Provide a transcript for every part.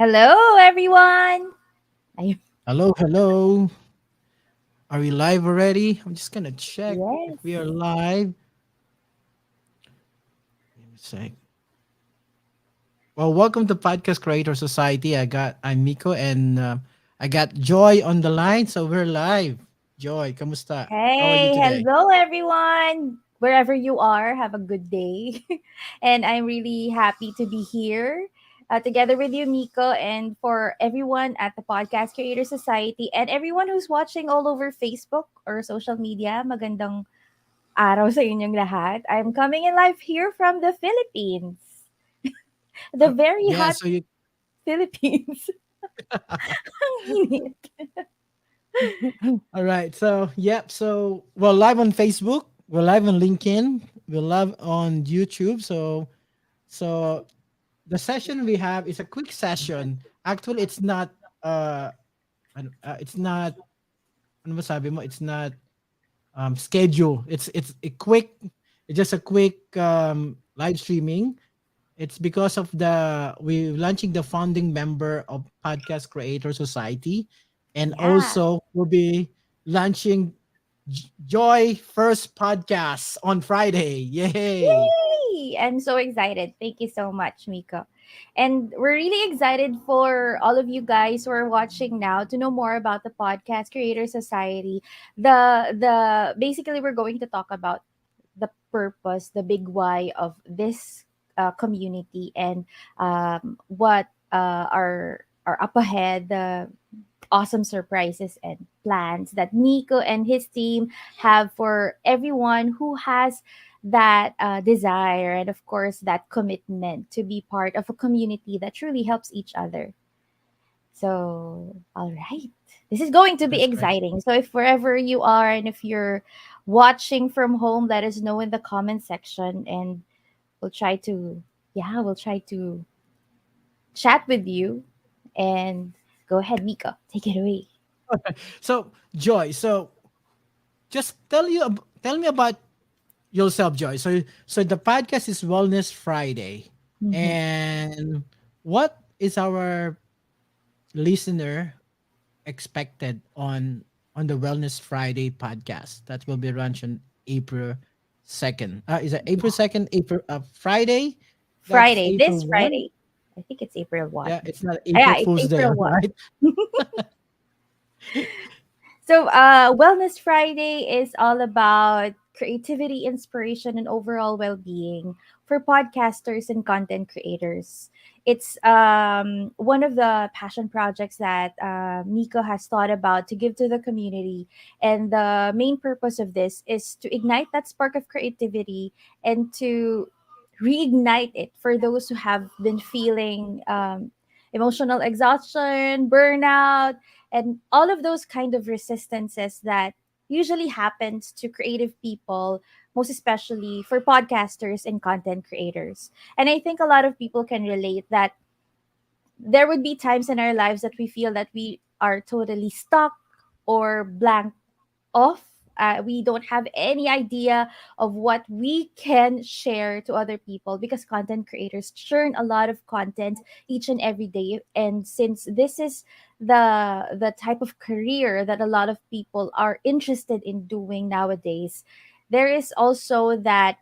Hello, everyone. Ay- Hello, hello. Are we live already? I'm just gonna check if we Yes. are live. Give me a sec. Well, welcome to Podcast Creator Society. I'm Miko and I got Joy on the line, so we're live. Joy, kamusta? How are you Hey, today? hello, everyone. Wherever you are, have a good day. And I'm really happy to be here together with you, Miko, and for everyone at the Podcast Creator Society and everyone who's watching all over Facebook or social media. Magandang araw sa inyong lahat. I'm coming in live here from the Philippines, the very Yeah, hot so you Philippines. Ang init. all right. So yep, so we're live on Facebook, we're live on LinkedIn, we're live on YouTube. So the session we have is a quick session. Actually, uh it's not ano masabi mo? It's not schedule. It's a quick, it's just a quick live streaming. It's because of the we launching the founding member of Podcast Creator Society, and Yeah. also we'll be launching Joy first podcast on Friday. Yay! Yay! I'm so excited. Thank you so much, Miko. And we're really excited for all of you guys who are watching now to know more about the Podcast Creator Society. The basically we're going to talk about the purpose, the big why of this community and what are up ahead, the awesome surprises and plans that Nico and his team have for everyone who has that desire and, of course, that commitment to be part of a community that truly helps each other. So, all right. This is going to be That's right. exciting. So, if wherever you are and if you're watching from home, let us know in the comment section and we'll try to, yeah, we'll try to chat with you. And go ahead, Mika, take it away. So Joy, so just tell me about yourself, Joy. So the podcast is Wellness Friday, Mhm. and what is our listener expected on the Wellness Friday podcast that will be launched on April 2nd? Is it April Yeah. 2nd? April Friday? That's Friday, April this 1. Friday. I think it's April 1. Yeah, it's not Yeah, April it's Fool's Day, April all 1. right? So, Wellness Friday is all about creativity, inspiration, and overall well being for podcasters and content creators. It's one of the passion projects that Miko has thought about to give to the community. And the main purpose of this is to ignite that spark of creativity and to reignite it for those who have been feeling emotional exhaustion, burnout, and all of those kind of resistances that usually happens to creative people, most especially for podcasters and content creators. And I think a lot of people can relate that there would be times in our lives that we feel that we are totally stuck or blank off. We don't have any idea of what we can share to other people because content creators churn a lot of content each and every day. And since this is the type of career that a lot of people are interested in doing nowadays, there is also that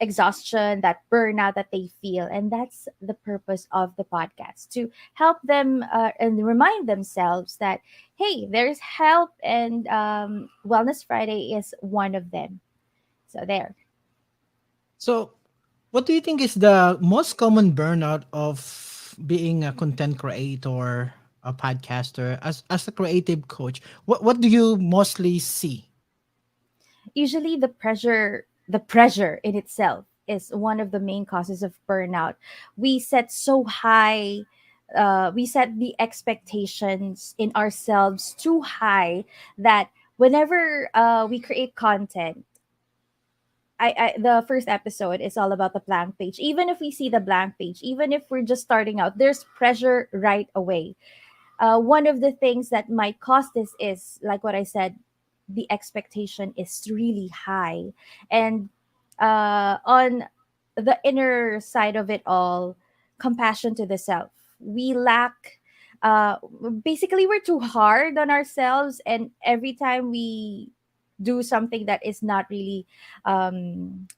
exhaustion, that burnout that they feel. And that's the purpose of the podcast to help them and remind themselves that, hey, there's help, and Wellness Friday is one of them. So, there. So, what do you think is the most common burnout of being a content creator, a podcaster, as a creative coach? What do you mostly see? Usually, the pressure in itself is one of the main causes of burnout. We set so high. We set the expectations in ourselves too high that whenever we create content, the first episode is all about the blank page. Even if we see the blank page, even if we're just starting out, there's pressure right away. One of the things that might cause this is, like what I said, the expectation is really high. And on the inner side of it all, compassion to the self. we lack, uh basically we're too hard on ourselves, and every time we do something that is not really um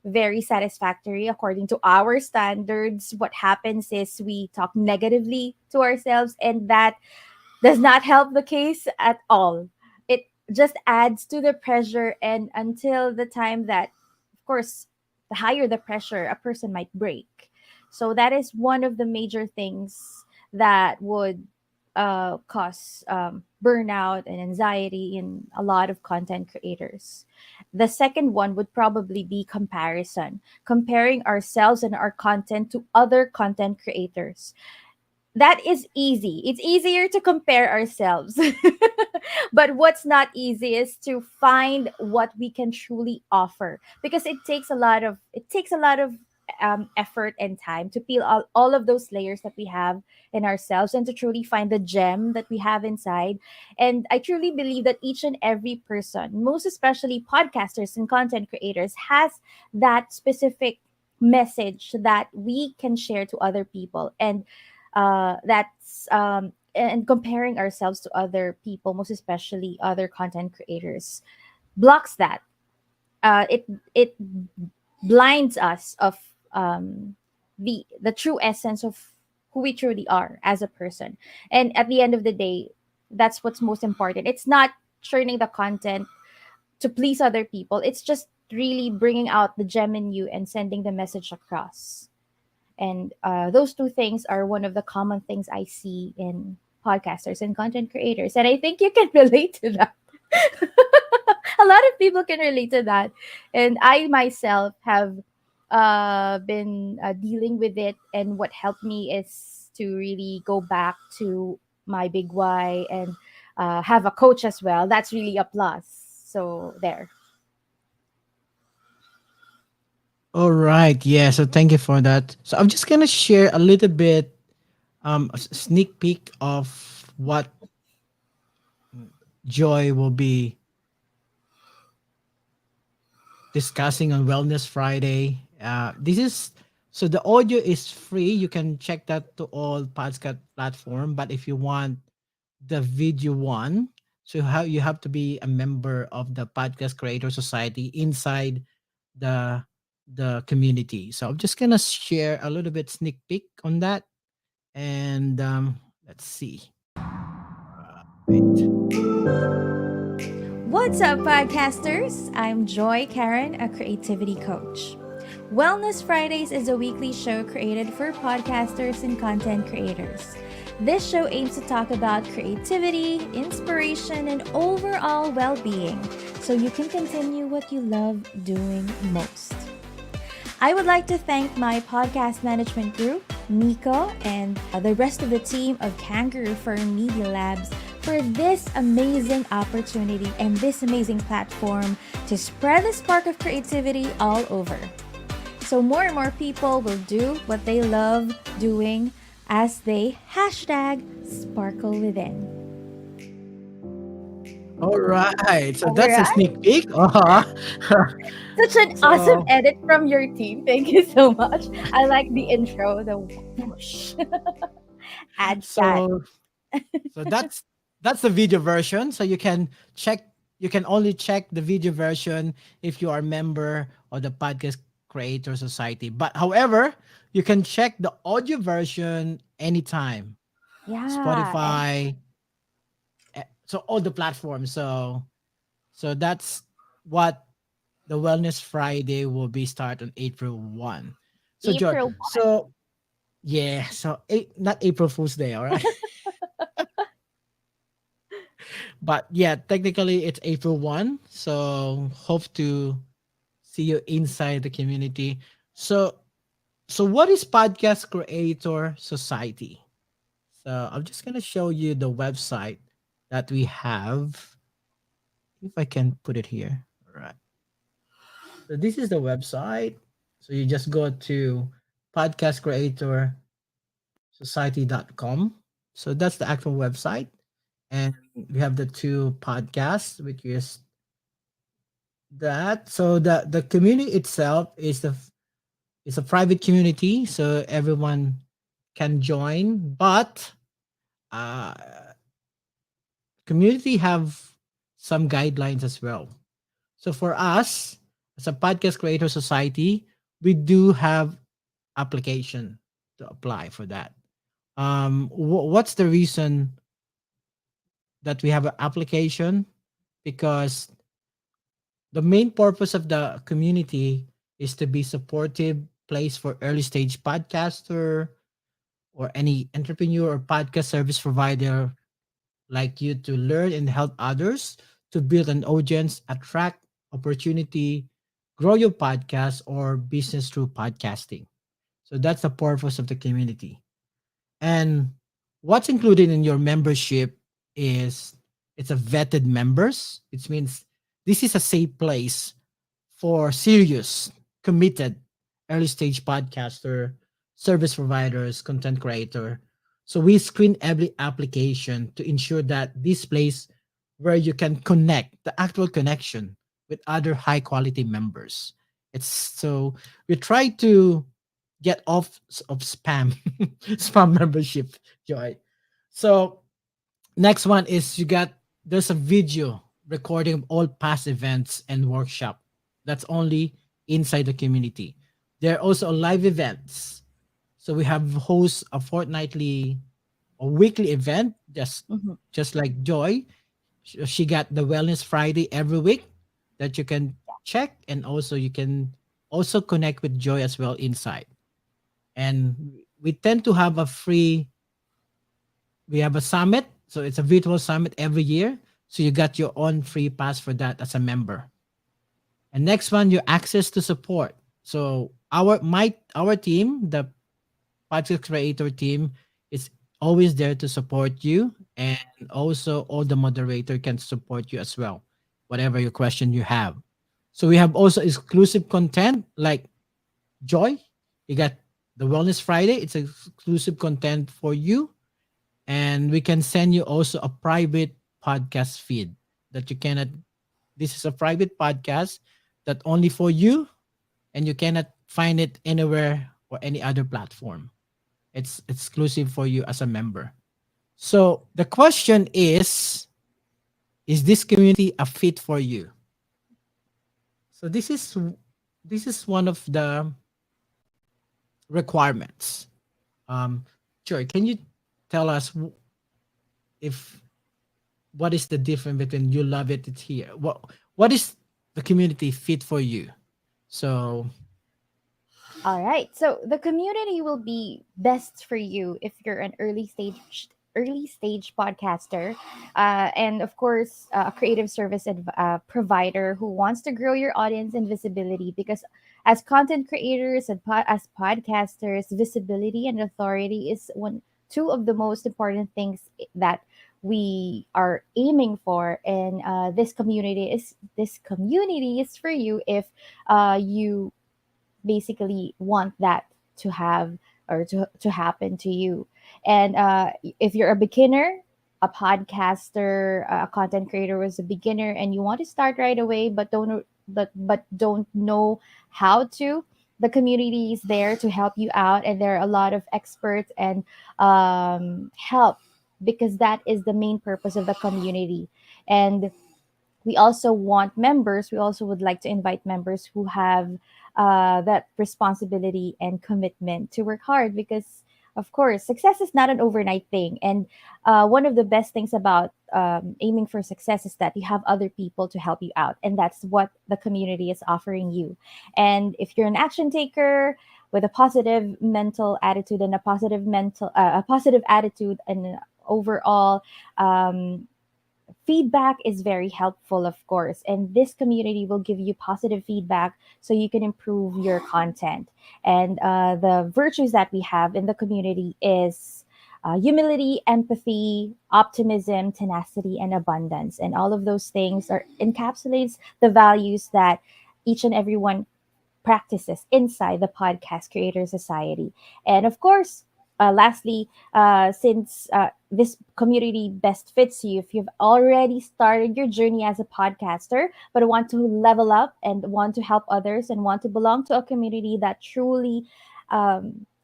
very satisfactory according to our standards, what happens is we talk negatively to ourselves, and that does not help the case at all. It just adds to the pressure, and until the time that, of course, the higher the pressure, a person might break. So that is one of the major things that would cause burnout and anxiety in a lot of content creators. The second one would probably be comparison, comparing ourselves and our content to other content creators. That is easy. It's easier to compare ourselves. But what's not easy is to find what we can truly offer, because it takes a lot of effort and time to peel all of those layers that we have in ourselves and to truly find the gem that we have inside. And I truly believe that each and every person, most especially podcasters and content creators, has that specific message that we can share to other people. And that's and comparing ourselves to other people, most especially other content creators, blocks that. It blinds us of the true essence of who we truly are as a person. And at the end of the day, that's what's most important. It's not churning the content to please other people. It's just really bringing out the gem in you and sending the message across. And those two things are one of the common things I see in podcasters and content creators. And I think you can relate to that. A lot of people can relate to that. And I myself have been dealing with it. And what helped me is to really go back to my big why and have a coach as well. That's really a plus. So, there. All right. Yeah. So thank you for that. So I'm just gonna share a little bit, sneak peek of what Joy will be discussing on Wellness Friday. This is so the audio is free. You can check that to all podcast platform. But if you want the video one, so how you have to be a member of the Podcast Creator Society inside the the community. So I'm just gonna share a little bit sneak peek on that, and let's see. Right. What's up, podcasters? I'm Joy Karen, a creativity coach. Wellness Fridays is a weekly show created for podcasters and content creators. This show aims to talk about creativity, inspiration, and overall well being so you can continue what you love doing most. I would like to thank my podcast management group, Nico, and the rest of the team of Kangaroo Fern Media Labs for this amazing opportunity and this amazing platform to spread the spark of creativity all over. So more and more people will do what they love doing as they hashtag sparkle within. All right. So All that's a right. sneak peek. Uh-huh. Such an awesome So edit from your team. Thank you so much. I like the intro, the whoosh. Add that. so so that's the video version. So you can only check the video version if you are a member of the Podcast Creator Society. But however, you can check the audio version anytime. Yeah. And Spotify, so all the platforms. So that's what the Wellness Friday will be start on April 1. So George, April. so yeah, so not April Fool's Day, all right? But yeah, technically it's April 1. So hope to see you inside the community. So what is Podcast Creator Society? So I'm just gonna show you the website that we have. If I can put it here. All right. So this is the website. So you just go to podcastcreatorsociety.com. So that's the actual website. And we have the two podcasts, which is that. So the community itself is a private community. So everyone can join, but uh, community have some guidelines as well. So for us, as a podcast creator society, we do have application to apply for that. What's the reason that we have an application? Because the main purpose of the community is to be supportive place for early stage podcaster or any entrepreneur or podcast service provider like you to learn and help others to build an audience, attract opportunity, grow your podcast or business through podcasting. So that's the purpose of the community. And what's included in your membership is it's a vetted members. It means this is a safe place for serious, committed early stage podcaster, service providers, content creator. So we screen every application to ensure that this place where you can connect the actual connection with other high quality members. It's so we try to get off of spam spam membership, Joy. So next one is you got there's a video recording of all past events and workshop. That's only inside the community. There are also live events. So we have hosts a fortnightly or weekly event, Mm-hmm. just like Joy. She got the Wellness Friday every week that you can check, and also you can also connect with Joy as well inside. And we tend to have a free we have a summit, so it's a virtual summit every year, so you got your own free pass for that as a member. And next one, your access to support. So our team, the podcast creator team, is always there to support you, and also all the moderator can support you as well, whatever your question you have. So we have also exclusive content like Joy. You got the Wellness Friday. It's exclusive content for you, and we can send you also a private podcast feed that you cannot. This is a private podcast that only for you, and you cannot find it anywhere or any other platform. It's exclusive for you as a member. So the question is this community a fit for you? So this is one of the requirements. um Joy, can you tell us if what is the difference between you love it, it's here? What is the community fit for you? So All right. So the community will be best for you if you're an early stage podcaster, and of course a creative service provider who wants to grow your audience and visibility. Because as content creators and as podcasters, visibility and authority is one two of the most important things that we are aiming for. And this community is for you if you basically want that to have or to happen to you. And if you're a beginner, a podcaster, a content creator was a beginner, and you want to start right away but don't know how to, the community is there to help you out, and there are a lot of experts and help, because that is the main purpose of the community. And we also would like to invite members who have that responsibility and commitment to work hard, because of course success is not an overnight thing. And one of the best things about aiming for success is that you have other people to help you out, and that's what the community is offering you. And if you're an action taker with a positive mental attitude and a positive attitude and overall um, feedback is very helpful, of course, and this community will give you positive feedback so you can improve your content. And the virtues that we have in the community is humility, empathy, optimism, tenacity, and abundance. And all of those things are encapsulates the values that each and every one practices inside the Podcast Creator Society. And of course, lastly, since this community best fits you, if you've already started your journey as a podcaster, but want to level up and want to help others and want to belong to a community that truly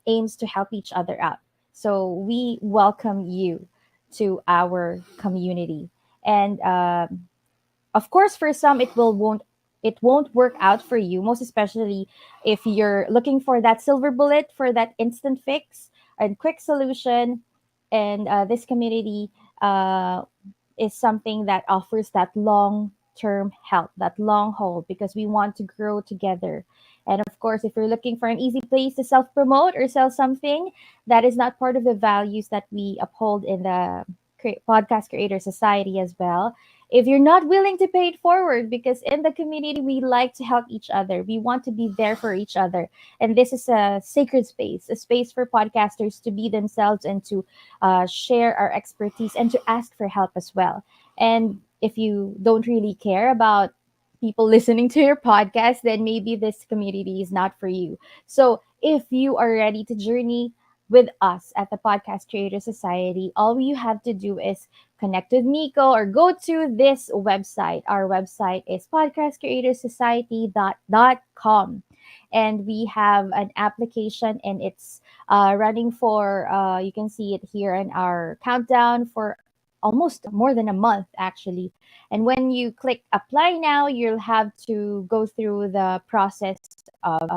aims to help each other out, So we welcome you to our community. And of course, for some it won't work out for you, most especially if you're looking for that silver bullet, for that instant fix and quick solution. And this community uh, is something that offers that long term help, that long hold, because we want to grow together. And of course, if you're looking for an easy place to self promote or sell something, that is not part of the values that we uphold in the podcast creator society as well. If you're not willing to pay it forward, because in the community we like to help each other, we want to be there for each other. And this is a sacred space, a space for podcasters to be themselves and to share our expertise and to ask for help as well. And if you don't really care about people listening to your podcast, then maybe this community is not for you. So if you are ready to journey with us at the Podcast Creator Society, all you have to do is connect with Nico or go to this website. Our website is podcastcreatorsociety.com. And we have an application, and it's running for, you can see it here in our countdown, for almost more than a month actually. And when you click apply now, you'll have to go through the process of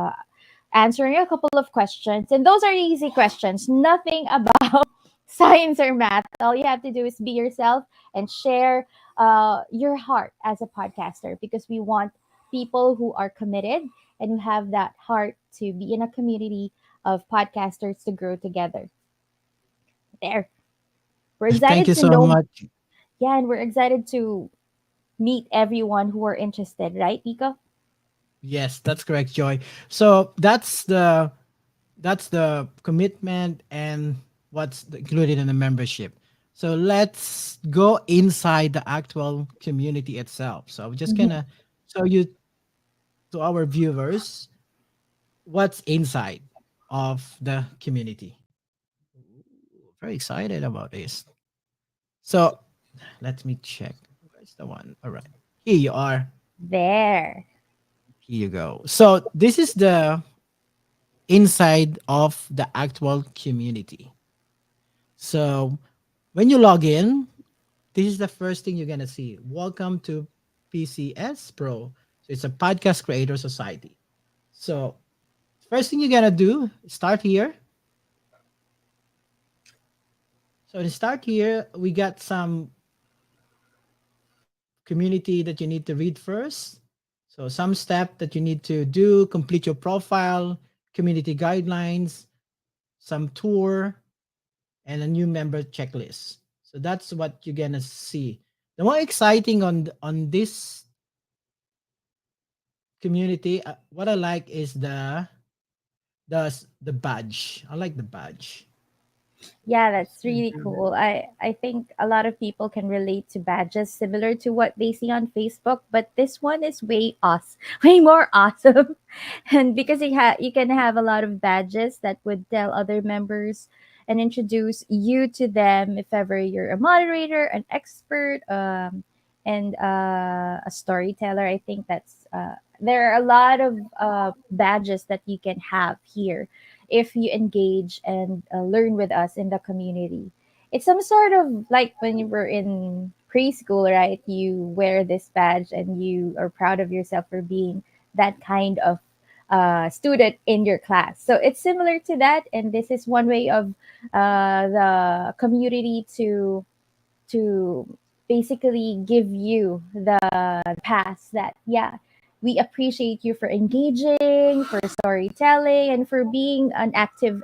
answering a couple of questions. And those are easy questions, nothing about science or math. All you have to do is be yourself and share your heart as a podcaster, because we want people who are committed and who have that heart to be in a community of podcasters to grow together. There. We're Thank excited you to so know. much. Yeah, and we're excited to meet everyone who are interested, right, Nico? Yes, that's correct, Joy. So that's the commitment and included in the membership. So let's go inside the actual community itself. So I'm just Mhm. gonna show you to our viewers what's inside of the community. Very excited about this. So let me check. Where's the one? All right. Here you are. There. Here you go. So this is the inside of the actual community. So when you log in, this is the first thing you're gonna see. Welcome to PCS Pro. So it's a podcast creator society. So first thing you're gonna do, start here. So to start here, we got some community that you need to read first. So some step that you need to do, complete your profile, community guidelines, some tour, and a new member checklist. So that's what you're gonna see. The more exciting on this community, what I like is the badge. I like the badge. Yeah, that's Let's really do cool. I think a lot of people can relate to badges similar to what they see on Facebook, but this one is way more awesome. And because you can have a lot of badges that would tell other members and introduce you to them if ever you're a moderator, an expert, and a storyteller. I think that's there are a lot of badges that you can have here if you engage and learn with us in the community. It's some sort of like when you were in preschool, right? You wear this badge and you are proud of yourself for being that kind of student in your class. So it's similar to that, and this is one way of the community to basically give you the pass that, yeah, we appreciate you for engaging, for storytelling, and for being an active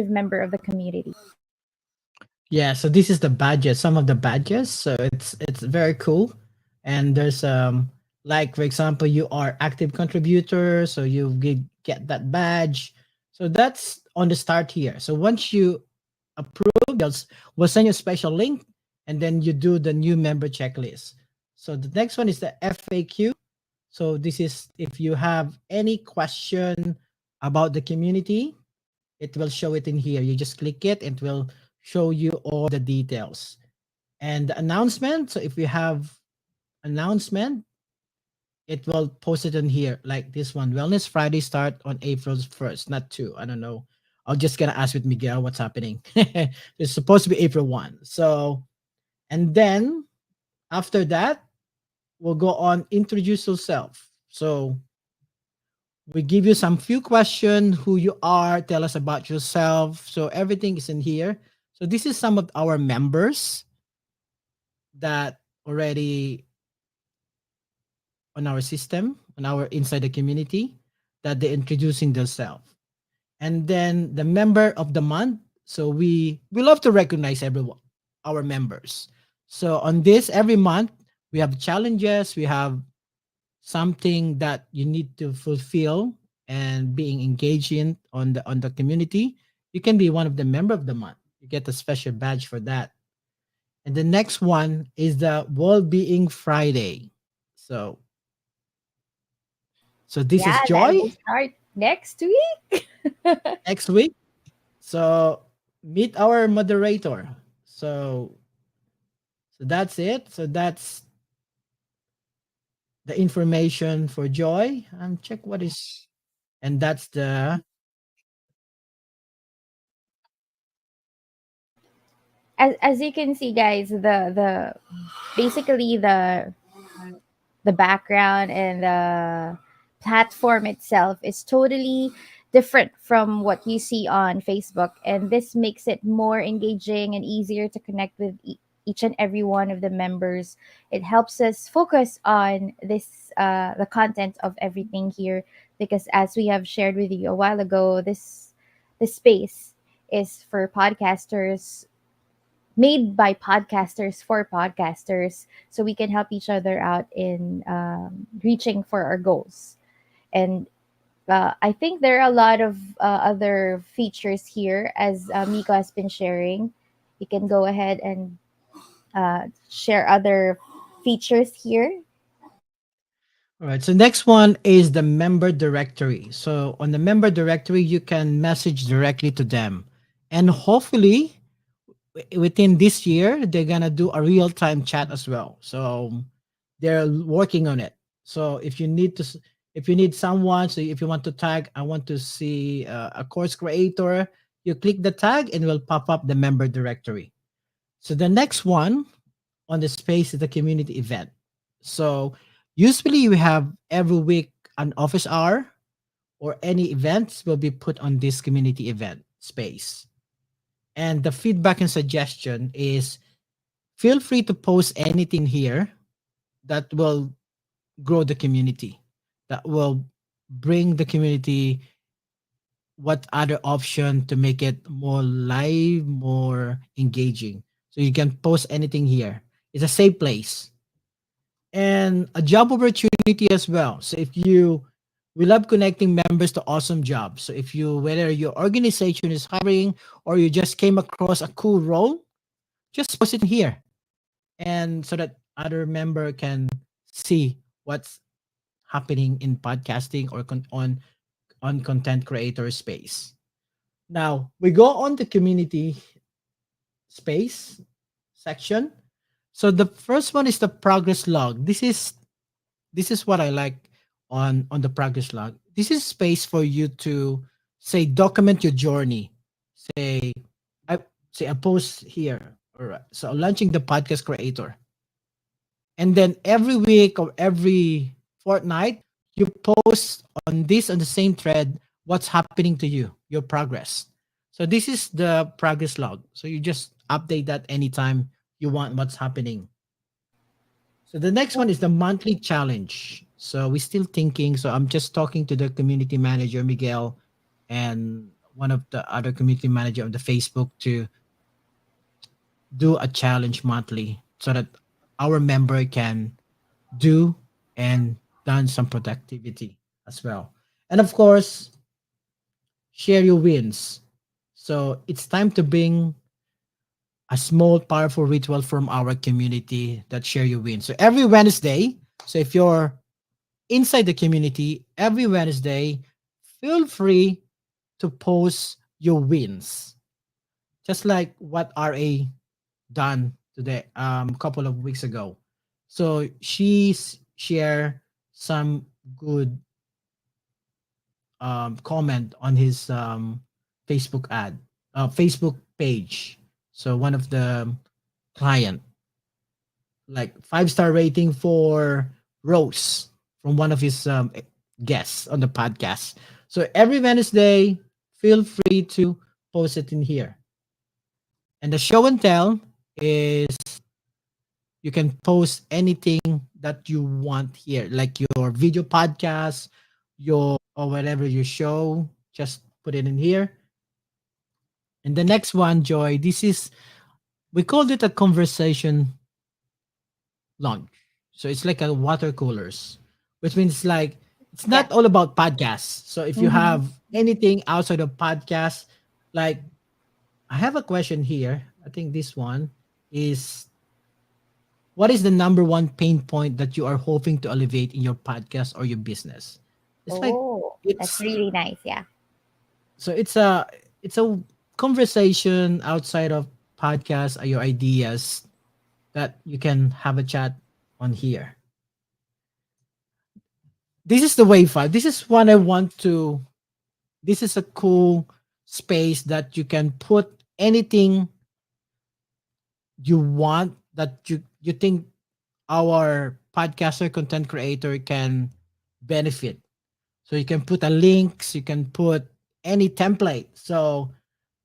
member of the community. Yeah, so this is the badges, some of the badges. So it's very cool. And there's like for example, you are active contributor, so you get that badge. So that's on the start here. So once you approve, we'll send you a special link and then you do the new member checklist. So the next one is the FAQ. So this is if you have any question about the community, it will show it in here. You just click it, it will show you all the details. And the announcement, so if you have announcement, it will post it in here like this one. Wellness Friday start on April 1st, not 2. I don't know. I'm just gonna ask with Miguel what's happening. It's supposed to be April 1. So, and then after that, we'll go on introduce yourself. So we give you some few questions, who you are, tell us about yourself. So everything is in here. So this is some of our members that already on our system, on our inside the community, that they're introducing themselves. And then the member of the month. So we love to recognize everyone, our members. So on this every month, we have challenges, we have something that you need to fulfill and being engaged in on the community. You can be one of the member of the month. You get a special badge for that. And the next one is the well-being Friday. So this Yeah, is that Joy will start next week. next week. So meet our moderator. So that's it. So that's the information for Joy. And check what is, and that's the As you can see, guys, the basically the background and the platform itself is totally different from what you see on Facebook. And this makes it more engaging and easier to connect with each and every one of the members. It helps us focus on the content of everything here, because as we have shared with you a while ago, this space is for podcasters, made by podcasters for podcasters, so we can help each other out in reaching for our goals. And I think there are a lot of other features here, as Miko has been sharing. You can go ahead and share other features here. all right. So next one is the member directory. So on the member directory, you can message directly to them, and hopefully within this year they're gonna do a real time chat as well. So they're working on it. So if you need to, if you need someone, so if you want to tag, I want to see a course creator, you click the tag and it will pop up the member directory. So the next one on the space is the community event. So usually we have every week an office hour or any events will be put on this community event space. And the feedback and suggestion is feel free to post anything here that will grow the community, that will bring the community what other option to make it more live, more engaging. So you can post anything here. It's a safe place and a job opportunity as well. So if you, we love connecting members to awesome jobs. So if you, whether your organization is hiring or you just came across a cool role, just post it in here, and so that other member can see what's happening in podcasting or on content creator space. Now we go on the community space section. So the first one is the progress log. This is what I like on the progress log. This is space for you to say document your journey. Say I say a post here. All right. So launching the podcast creator. And then every week or every fortnight, you post on this on the same thread what's happening to you, your progress. So this is the progress log. So you just update that anytime you want what's happening. So the next one is the monthly challenge. So we're still thinking. So I'm just talking to the community manager, Miguel, and one of the other community manager of the Facebook to do a challenge monthly so that our member can do and done some productivity as well. And of course, share your wins. So it's time to bring a small, powerful ritual from our community that share your wins. So every Wednesday, so if you're inside the community, every Wednesday, feel free to post your wins. Just like what RA done today, couple of weeks ago. So she's share some good comment on his Facebook ad, Facebook page. So one of the client, like 5-star rating for Rose from one of his guests on the podcast. So every Wednesday, feel free to post it in here. And the show and tell is you can post anything that you want here, like your video podcast, your or whatever you show. Just put it in here. And the next one, Joy, this is we called it a conversation launch. So it's like a water coolers, which means like it's Yeah. not all about podcasts. So if you Mm-hmm. have anything outside of podcasts, like I have a question here. I think this one is what is the number one pain point that you are hoping to elevate in your podcast or your business? It's like Oh, that's it's really nice. Yeah. it's a conversation outside of podcasts or your ideas that you can have a chat on here. This is the way file. This is what I want to. This is a cool space that you can put anything you want that you think our podcaster content creator can benefit. So you can put a links, you can put any template. So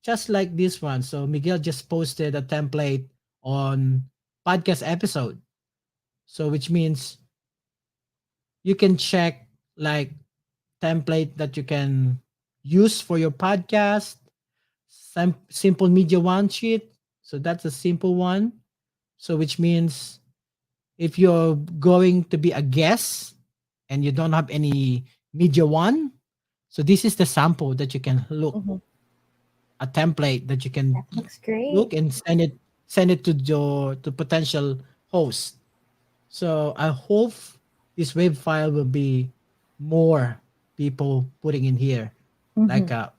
just like this one. So Miguel just posted a template on podcast episode. So which means you can check like template that you can use for your podcast. Some simple media one sheet. So that's a simple one. So which means if you're going to be a guest and you don't have any media one, so this is the sample that you can look, Mm-hmm. a template that you can That looks great. look and send it to your to potential host. So I hope this wave file will be more people putting in here, Mm-hmm. like a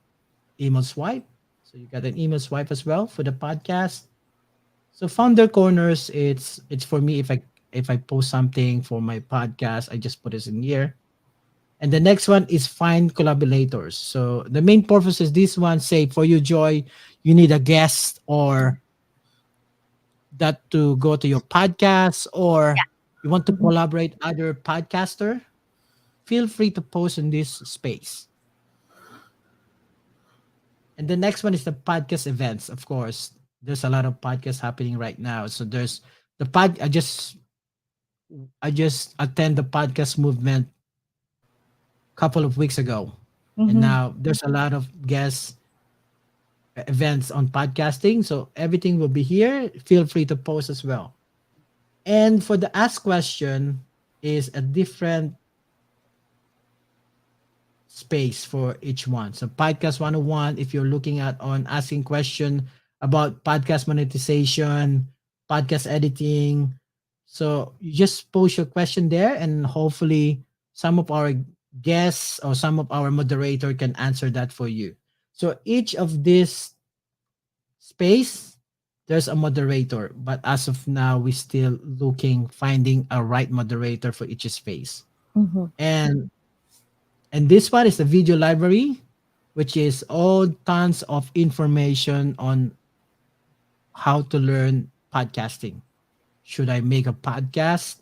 email swipe. So you got an email swipe as well for the podcast. So founder corners, it's for me if I post something for my podcast, I just put this in here. And the next one is find collaborators. So the main purpose is this one. Say for you, Joy, you need a guest or that to go to your podcast, or you want to Mm-hmm. collaborate other podcaster. Feel free to post in this space. And the next one is the podcast events. Of course, there's a lot of podcasts happening right now. So there's the pod. I just attend the podcast movement a couple of weeks ago, and Mm-hmm. now there's a lot of guest events on podcasting. So everything will be here. Feel free to post as well. And for the ask question is a different space for each one. So podcast 101, if you're looking at on asking question about podcast monetization, podcast editing. So you just post your question there and hopefully some of our guests or some of our moderator can answer that for you. So each of this space there's a moderator, but as of now we still looking finding a right moderator for each space. Mm-hmm. And this one is the video library, which is all tons of information on how to learn podcasting. Should I make a podcast?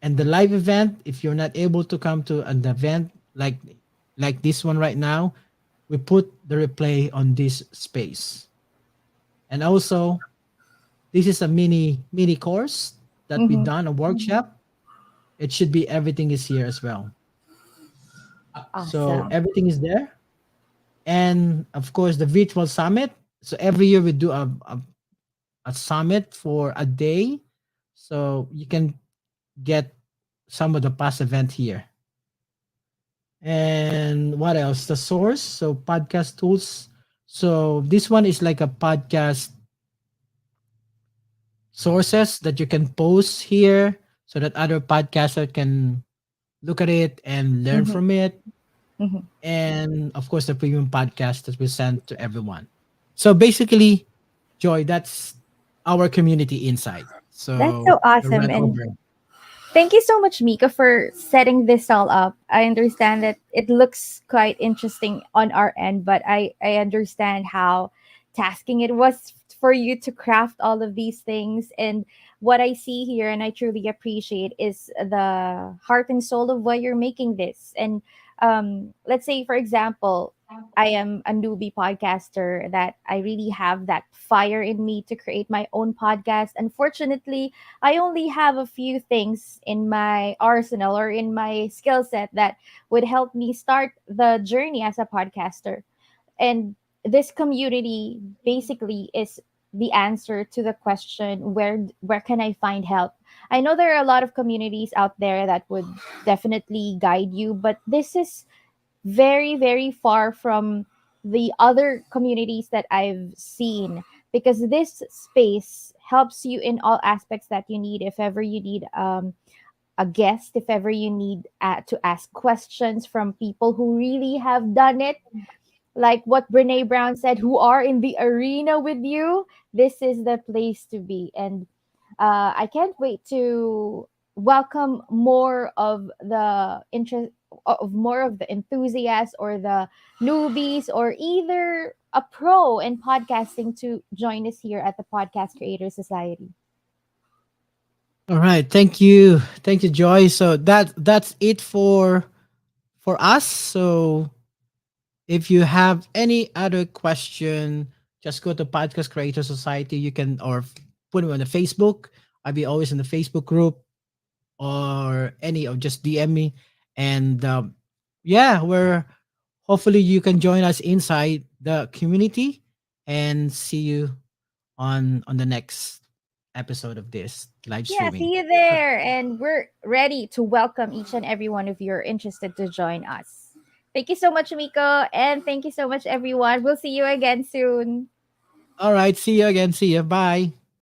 And the live event, if you're not able to come to an event like this one right now, we put the replay on this space. And also, this is a mini course that we Mm-hmm. done a workshop. It should be everything is here as well. So Awesome. everything is there. And of course the virtual summit. So every year we do a summit for a day, so you can get some of the past event here. And what else? The source, so podcast tools. So this one is like a podcast sources that you can post here so that other podcaster can look at it and learn Mm-hmm. from it. Mm-hmm. And of course the premium podcast that we send to everyone. So basically, Joy, that's our community insight. That's so So we awesome. ran And over. Thank you so much, Mika, for setting this all up. I understand that it looks quite interesting on our end, but I understand how tasking it was for you to craft all of these things. And what I see here, and I truly appreciate, is the heart and soul of why you're making this. And let's say, for example, I am a newbie podcaster that I really have that fire in me to create my own podcast. Unfortunately, I only have a few things in my arsenal or in my skill set that would help me start the journey as a podcaster. And this community basically is the answer to the question, where can I find help? I know there are a lot of communities out there that would definitely guide you, but this is very, very far from the other communities that I've seen, because this space helps you in all aspects that you need. If ever you need a guest, if ever you need to ask questions from people who really have done it, like what Brene Brown said, who are in the arena with you, this is the place to be. And I can't wait to welcome more of the interest, of more of the enthusiasts or the newbies or either a pro in podcasting to join us here at the Podcast Creator Society. All right, thank you, Joy. So that's it for us. So if you have any other question, just go to Podcast Creator Society. You can or put it on the Facebook. I'll be always in the Facebook group or any or just DM me. And yeah, we're hopefully you can join us inside the community and see you on the next episode of this live Yeah, streaming. see you there. And we're ready to welcome each and every one of you who are interested to join us. Thank you so much, Miko. And thank you so much, everyone. We'll see you again soon. All right, see you again. See you. Bye.